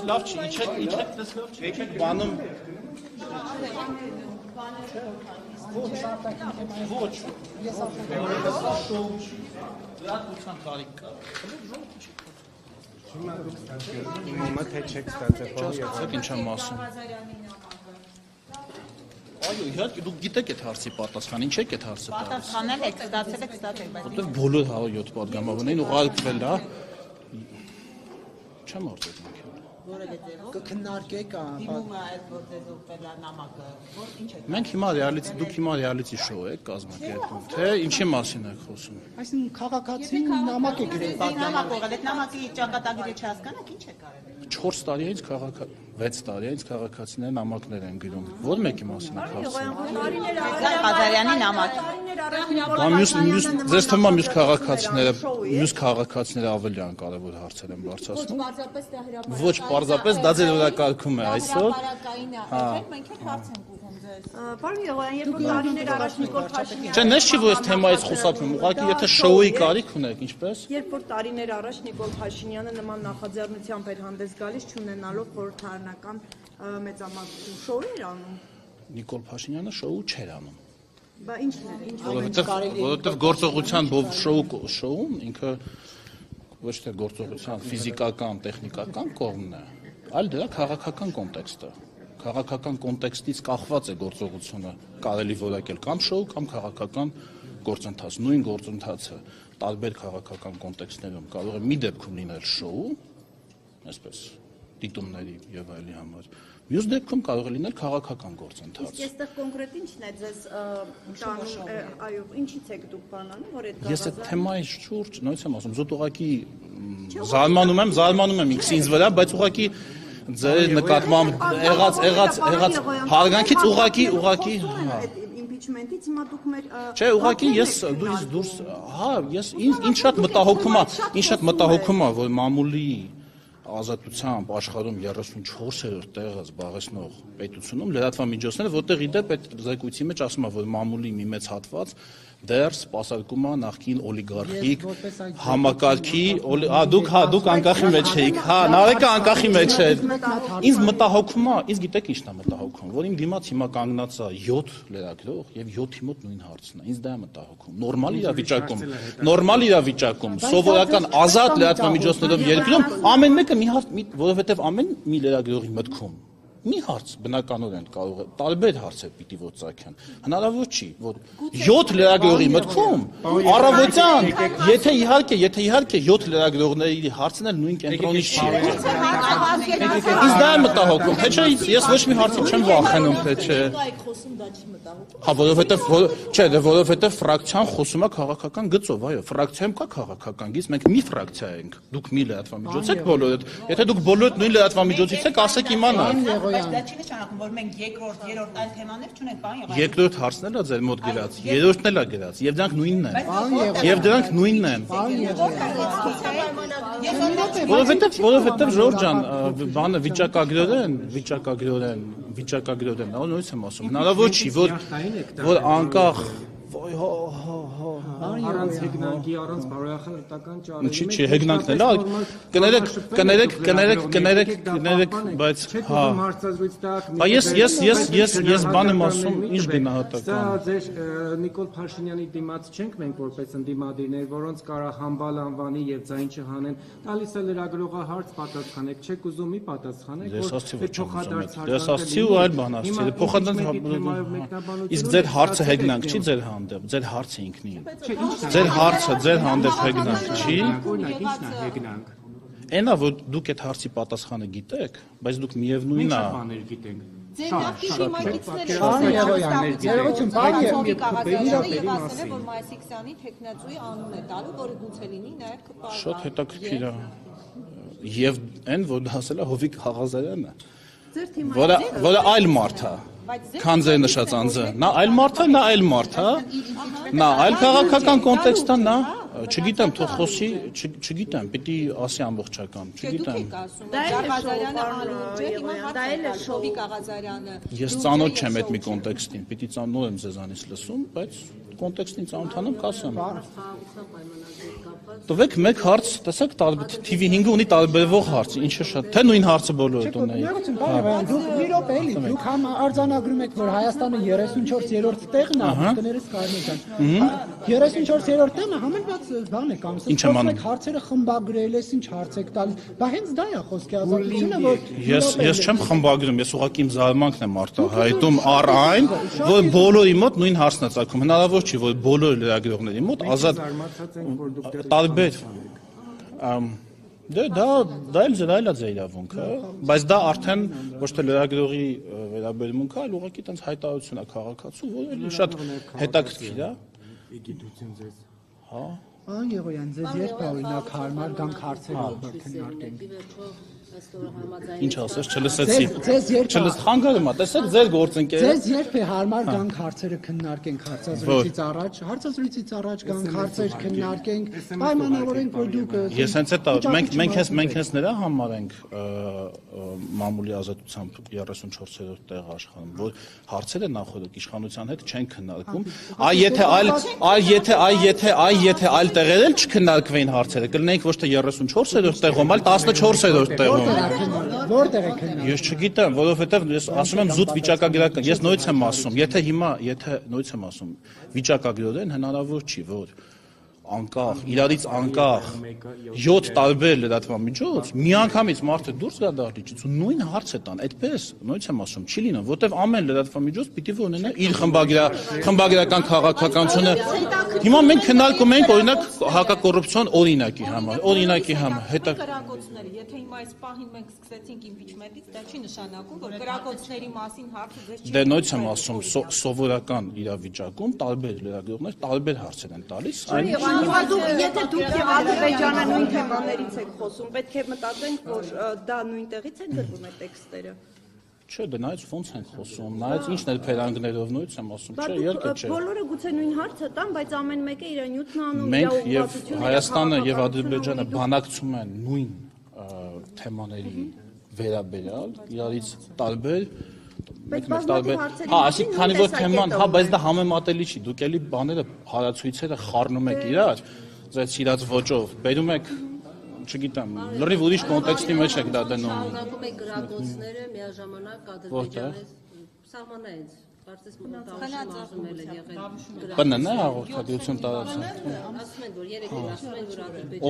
Լավ չի, իջեք բանում ոչ լրատվության կարիք կա Հիմա թե չեք ստացել ինչ եմ ասում Այո, իհարկե դուք գիտեք այդ հարցի պատասխան, ինչ եք այդ հարցը տալիս Պատասխանել եք, ստացել եք, բայց որտեղ բոլոր 7 պատգամավորներին ուղարկվել է չեմ արտադրել Կքննարկեք դիմում է այդ որ ձեզ ուղղել է նամակը, որ ինչ եք Մենք դուք հիմա ռեալիթի շոու եք կազմակերպում, թե ինչի մասին եք խոսում Այսինքն քաղաքացին նամակ է գրել նամակ ուղղել, այդ նամակի ճակատագիրը չհասկանաք, ինչ եք արել 4 տարիից 6 տարիից քաղաքացիներ նամակներ են գրում Որ մեկի մասին եք խոսում Ղազարյանի նամակ Ձեզ թվում է մյուս քաղաքացիները ավելի անկարևոր հարցեր են բարձրացնում Ոչ պարզապես դա ձեր օրակարգում է այսօր Մենք էլ հարց ենք ուղղում ձեզ Պարոն Եղոյան, երբ որ տարիներ առաջ Նիկոլ Փաշինյանը Չէ, ես չի որ այս թեմայից խոսակում ուղղակի եթե շոուի կարիք ունեք, ինչպես Երբ որ տարիներ առաջ Նիկոլ Փաշինյանը նման նախաձեռնությամբ էր հանդես գալիս չունենալով խորհրդարանական մեծամասնություն շոու էր անում Նիկոլ Փաշինյանը շոու չէր անում Բա ինչն էր Որովհետև գործողության շոուն ինքը ոչ թե գործողության ֆիզիկական, տեխնիկական կողմն է, այլ դրա քաղաքական կոնտեքստը Քաղաքական կոնտեքստից կախված է գործողությունը կարելի որակել կամ շոու կամ քաղաքական գործընթաց նույն գործընթացը տարբեր քաղաքական կոնտեքստներում կարող է մի դեպքում լինել շոու այսպես դիտումների եւ այլի համար Մյուս դեպքում կարող է լինել քաղաքական գործընթաց Իսկ այստեղ կոնկրետ ինչն է ձեզ տանում այո ինչից եք դուք բանանում որ այդ Ես այդ թեմայի շուրջ նույնիսկ եմ ասում զուտ ուղղակի զարմանում եմ ինքս ինձ վրա բայց ուղղակի ձեր նկատմամբ եղած հարգանքից ուղղակի impeachment-ից հիմա դուք մեր Չէ, ուղղակի ես դուրս ես ինձ շատ մտահոգում է որ մամուլի ազատությամբ աշխարհում 34-րդ տեղը զբաղեցնող պետությունում լրատվամիջոցները որտեղ իդեպ այդ զեկույցի մեջ ասում է որ մամուլի մի մեծ հատված դեռ սպասարկում է նախկին օլիգարխիկ համակարգի դուք անկախի մեջ եք նարեկը անկախի մեջ է ինձ մտահոգում է ինձ գիտեք ինչն է մտահոգում որ իմ դիմաց հիմա կանգնած է 7 լրագրող եւ 7-ի մոտ նույն հարցն է ինձ դա է մտահոգում նորմալ իրավիճակում սովորական ազատ լրատվամիջոցներով երկրում ամեն մեկը որովհետև ամեն մի լրագրողի մտքում մի հարց բնականորեն կարող է տարբեր հարցեր պիտի որ ծագեն հնարավոր չի որ 7 լրագրողի մտքում առավոտյան եթե իհարկե 7 լրագրողների հարցն էլ նույն կենտրոնից չի ինձ դա է մտահոգում թե չէ ես ոչ մի հարցից չեմ վախենում թե չէ հա որովհետև ֆրակցիան խոսում է քաղաքական գծով այո ֆրակցիայում կա քաղաքական գիծ մենք մի ֆրակցիա ենք դուք մի լրատվամիջոց եք բոլորդ եթե դուք բոլորդ նույն լրատվամիջոցից եք ասեք իմանաք Բայց դա չի նշանակում, որ մենք երկրորդ, երրորդ այլ թեմաներ չունենք, պարոն Եղոյան։ Երկրորդ հարցն էլ է ձեր մոտ գրած, երրորդն էլ է գրած, եւ դրանք նույնն են։ Որովհետեւ Ժորժ ջան, բանը վիճակագրորեն, նույնիսկ եմ ասում, հնարավոր չի, որ անկախ Առանց հեգնանքի, առանց բարոյախոսական ճարերի Չի, հեգնանքն էլ, կներեք, բայց հա հարցազրույց տակ ես բան եմ ասում, ինչ գնահատական Սա ձեր Նիկոլ Փաշինյանի դիմաց չենք մենք որպես ընդդիմադիրներ, որոնց կարա համբալ անվանի եւ ձայն չհանեն, տալիս է լրագրողը հարց պատասխանեք, չեք ուզում մի պատասխանեք, Դες ասացի ու այլ բան ասացի, փոխադարձ իսկ ձեր հարցը հեգնանք չի ձեր հանդեպ, ձեր հարցը ինքնին Ձեր հարցը, ձեր հանդեպ հեգնանք չի Ինչն է հեգնանք Այնա, որ դուք այդ հարցի պատասխանը գիտեք, բայց դուք միևնույն է բաներ գիտենք Ձեր նախկին դիմակիցները եւ ասել է, որ մայիսի 20-ի տեխնացուի անուն է տալու, որը գուցե լինի նաեւ կպարվան Շատ հետաքրքիր է Եվ այն, որ ասել է Հովիկ Ղազարյանը որը այլ մարդ է Քան ձեր նշած անձը Նա այլ մարդ է, նա այլ մարդ է Նա այլ քաղաքական կոնտեքստ է, նա Չգիտեմ, թող խոսի, չգիտեմ, պիտի ասի ամբողջական, չգիտեմ Ես ծանոթ չեմ այդ մի կոնտեքստին, պիտի նոր եմ ձեզանից լսում, բայց կոնտեքստին ծանոթանում կասեմ Տվեք մեկ հարց, տեսեք, TV5-ը ունի տարբերվող հարց, ինչը շատ, թե նույն հարցը բոլորը տունեի։ Դուք մի րոպե էլի, դուք համ արձանագրում եք, որ Հայաստանը 34-րդ տեղն է, տներս Կարմեն ջան։ 34-րդ տեղը համեմատ բան է կամ ասես հարցերը խմբագրել ես, ինչ հարց եք տալիս։ Բա հենց դա է խոսքի ազատությունը, որ Ես չեմ խմբագրում, ես ուղղակի իմ զարմանքն եմ արտահայտում առ այն, որ բոլորի մոտ նույն հարցն է ծագում։ Հնարավոր չի, որ բոլոր լրագրողների մոտ ազատ տարբեր դա էլ զրայլա ձեր իրավունքը, բայց դա արդեն ոչ թե լրագրողի վերաբերմունք է, այլ ուղղակի տենց հայտարարություն է քաղաքացու, որ շատ հետաքրքիր է։ Իգիտություն ձեզ։ Հա։ Ան Եղոյան, ձեզ երբ է օրինակ հարմար կամ հարցեր քննարկենք։ Ինչ ասես, չլսեցի։ Ձեզ երբ Խանգարում է, տեսեք ձեր գործընկերը։ Ձեզ երբ է հարմար գանք հարցերը քննարկենք հարցազրույցից առաջ գանք հարցեր քննարկենք, պայմանավորենք, որ դուք Ես հենց այդ մենք հենց նրա համար ենք մամուլի ազատությամբ 34-րդ տեղ աշխարհում, որ հարցերը նախորդ իշխանության հետ չեն քննարկում։ Եթե այլ տեղեր էլ չքննարկվեին հարցերը, կլինեինք ոչ թե 34-րդ տեղում, այլ 14-րդ տեղում։ Որտեղ է քննարկվում։ Ես չգիտեմ, որովհետև ես ասում եմ զուտ վիճակագրական, ես նույնց եմ ասում, եթե նույնց եմ ասում, վիճակագրորեն հնարավոր չի, որ անկախ, իրարից անկախ 7 տարբեր լրատվամիջոց միանգամից մարդը դուրս գա դահլիճից ու նույն հարցը տան, այդպես նույնց եմ ասում, չի լինում, որտեվ ամեն լրատվամիջոց պիտի որ ունենա իր խմբագրական քաղաքականությունը։ Հիմա մենք քննարկում ենք օրինակ հակակոռուպցիոն օրինակի համար, Կրակոցները, եթե հիմա այս պահին մենք սկսեցինք իմպիչմենտից, դա չի նշանակում, որ կրակոցների մասին հարցը ձեզ չի։ Դե նույնց եմ ասում, սովորական իրավիճակում տարբեր լրագրողներ տարբեր հարցեր են տալիս։ Հիմա եթե դուք եւ Ադրբեջանը նույն թեմաներից եք խոսում, պետք է մտածենք, որ դա նույն տեղից են գրվում այդ տեքստերը։ Չէ, դնայից ոնց ենք խոսում, նայած ինչն էլ փերանգներով նույնց եմ ասում, չէ, երկը չէ։ Բոլորը գուցե նույն հարցը տան, բայց ամեն մեկը իր նյութն անում, Մենք եւ Հայաստանը եւ Ադրբեջանը բանակցում են նույն թեմաների վերաբերյալ, իրարից տարբեր Հա, այսինքն քանի որ թեման, հա, բայց դա համեմատելի չի, դուք էլի բաները հարացույցերը խառնում եք իրար, ձեր սիրած ոճով, բերում եք չգիտեմ, լրիվ ուրիշ կոնտեքստի մեջ եք դա դնում։ Շարունակում եք գրագործները միաժամանակ Ադրբեջանի սահմանից, կարծես մտածում ել է եղել։ ՊՆՆ հաղորդագրություն տարածում։ Ասում են, որ երեք ասում են, որ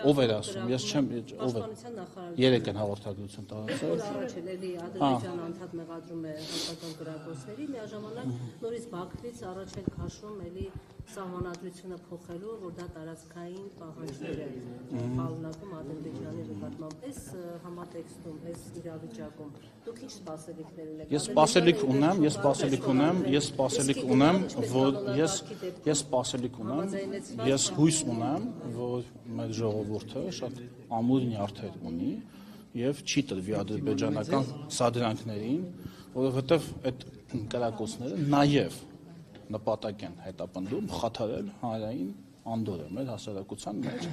Ով էր Ադրբեջանը ասում, ես չեմ, ով է։ Երեք են հաղորդագրություն տարածել։ Առաջ էլի Ադրբեջանը անդադ մեղադրում է հայկական գրագործների, միաժամանակ նորից Բաքվից առաջ էլ քաշում էլի սահմանադրությունը փոխելու, որ դա տարածքային պահանջներ է պարունակում Ադրբեջանի նկատմամբ։ Այս համատեքստում, այս իրավիճակում դուք ինչ սպասելիքներ ունեք։ Ես սպասելիք ունեմ, որ ես հույս ունեմ, որ մեր ժողովուրդը շատ ամուր նյարդեր ունի եւ չի տրվի ադրբեջանական սադրանքներին, որովհետեւ այդ կրակոցները նաեւ նպատակ են հետապնդում խաթարել հանրային անդորը մեր հասարակության մեջ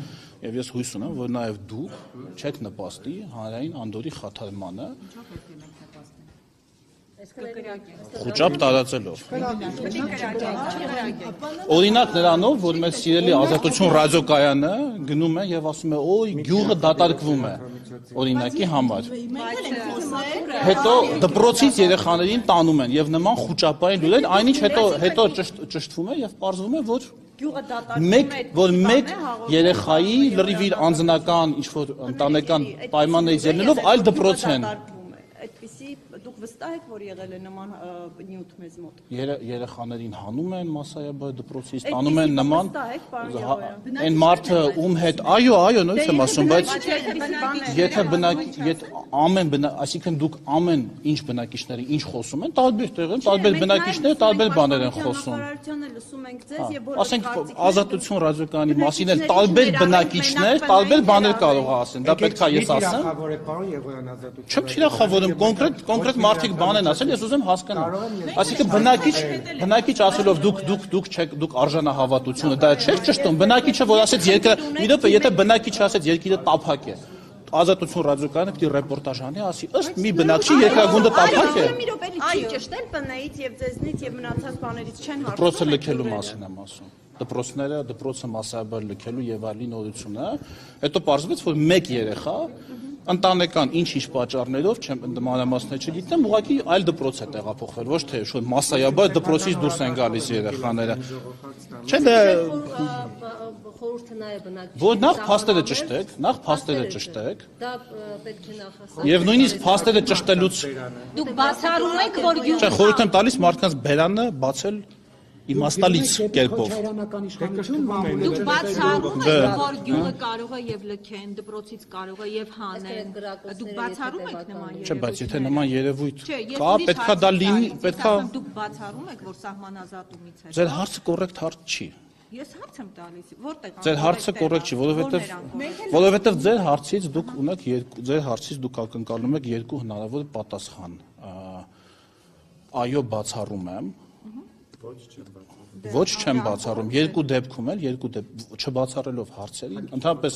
եւ ես հույս ունեմ որ նաեւ դուք չեք նպաստի հանրային անդորի խաթարմանը խոճապ տարածելով օրինակ նրանով որ մեր սիրելի ազատություն ռադիոկայանը գնում է եւ ասում է օй գյուղը դատարկվում է օրինակի համար հետո դպրոցից երեխաներին տանում են եւ նման խոճապային լուրեր այնինչ հետո ճշտվում է եւ պարզվում է որ մեկ երեխայի լրիվ իր անձնական ինչ որ ընտանեկան պայմաններից ելնելով այլ դպրոց են Այդպիսի դուք վստահ եք, որ եղել է նման նյութ մեզ մոտ։ Երեխաներին հանում են մասսայաբար դպրոցից, տանում են նման այն մարդը ում հետ, այո, նույնց եմ ասում, բայց եթե այսինքն դուք ամեն ինչ բնակիչների ինչ խոսում են, տարբեր տեղերում, տարբեր բնակիչները տարբեր բաներ են խոսում։ Լսում ենք ձեզ եւ բոլորը ասենք ազատություն ռադիոկայանի մասին էլ տարբեր բնակիչներ տարբեր բաներ կարող է ասեն, դա պետք է ես ասեմ։ Չեմ թիրախավորում կոնկրետ մարդիկ բան են ասել, ես ուզում հասկանալ։ Այսինքն բնակիչ ասելով դուք արժանահավատությունը դա չէ ճշտում, բնակիչը որ ասեց երկրը, մի րոպե, եթե բնակիչը ասեց երկիրը տափակ է, ազատություն ռադիոկայանը պիտի ռեպորտաժ անի, ասի ըստ մի բնակչի երկրագունդը տափակ է։ Մի րոպե չի ճշտել ՊՆ-ից եւ ձեզնից եւ մնացած բաներից չեն հարցնում։ Դպրոցը լքելու մասին եմ ասում։ դպրոցները, դպրոցը massայաբար լքելու եւ այլն նորությունը, հետո պարզվեց, որ մեկ երեխա ընտանեկան ինչ-ինչ պատճառներով չեմ մանրամասներ չգիտեմ, ուղղակի այլ դպրոց է տեղափոխվել, ոչ թե շո massայաբար դպրոցից դուրս են գալիս երեխաները։ Չէ, դա խորհուրդը նա է բնակիչ։ որ նախ փաստերը ճշտեք, Դա պետք է նախ եւ նույնիսկ փաստերը ճշտելուց Դուք բացառում եք, որ չէ, խորհուրդ եմ տալիս մարդկանց բերանը բացել իմաստալից կերպով։ Հայրենական իշխանություն Դուք բացառում եք, որ գյուղը կարող է եւ լքեն, դպրոցից կարող է եւ հանեն։ Դուք բացառում եք նման երևույթ։ Չէ, բայց եթե նման երևույթ Չէ, ես կա, ուրիշ պետքա դա հարց լինի, եմ պետքա տալիս, դուք բացառում եք, որ սահմանազատումից հետո։ ձեր հարցը կոռեկտ հարց չի։ Ես հարց եմ տալիս, որտեղ Ձեր հարցը կոռեկտ չի, որովհետեւ ձեր հարցից դուք ունեք ձեր հարցից դուք ակնկալում եք երկու հնարավոր պատասխան։ Այո, բացառում եմ։ Ոչ չեմ բացառում, երկու դեպքում էլ, չբացառելով հարցերին, ընդհանրապես,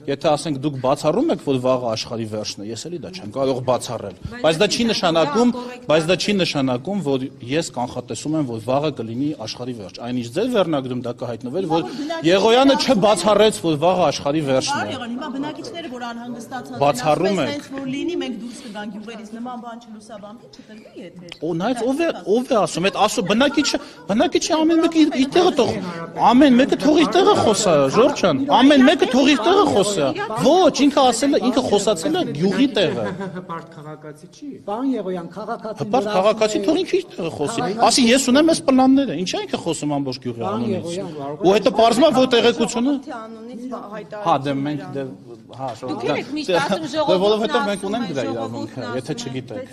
եթե ասենք դուք բացառում եք, որ վաղը աշխարհի վերջն է, ես էլի դա չեմ կարող բացառել, բայց դա չի նշանակում, որ ես կանխատեսում եմ, որ վաղը կլինի աշխարհի վերջ, այնինչ ձեր վերնագրում դա կհայտնվեր, որ Եղոյանը չբացառեց, որ վաղը աշխարհի վերջն է։ Հիմա բնակիչները, որ անհանգստացած են, Բացառում ասում են, եք։ «Սենց որ լինի, մենք դուրս կգանք գյուղերից, նման բան չլուսաբանվի, չտրվի եթեր»։ Օ, նայած ով է ասում, այդ ասում բնակիչը ամեն մեկը իր տեղը թող, ամեն մեկը թող իր տեղը խոսա, Ժորժ ջան, ամեն մեկը թող իր տեղը խոսա։ Ոչ, ինքը ասել է, ինքը խոսացել է գյուղի տեղը։ Հպարտ քաղաքացի չի։ Պարոն Եղոյան, քաղաքացին Հպարտ քաղաքացի թող ինքը իր տեղը խոսի։ Ասի ես ունեմ այս պլանները, ինչա ինքը խոսում ամբողջ գյուղի անունից։ Ու հետո պարզվում է, որ տեղեկությունը Անունից հայտարարություն։ հա, դե մենք հա, Դուք եք միշտ ասում ժողովուրդն որովհետև մենք ասում ունենք է, դրա ժողովուրդն իրավունքը, եթե ասում է։ չգիտեք։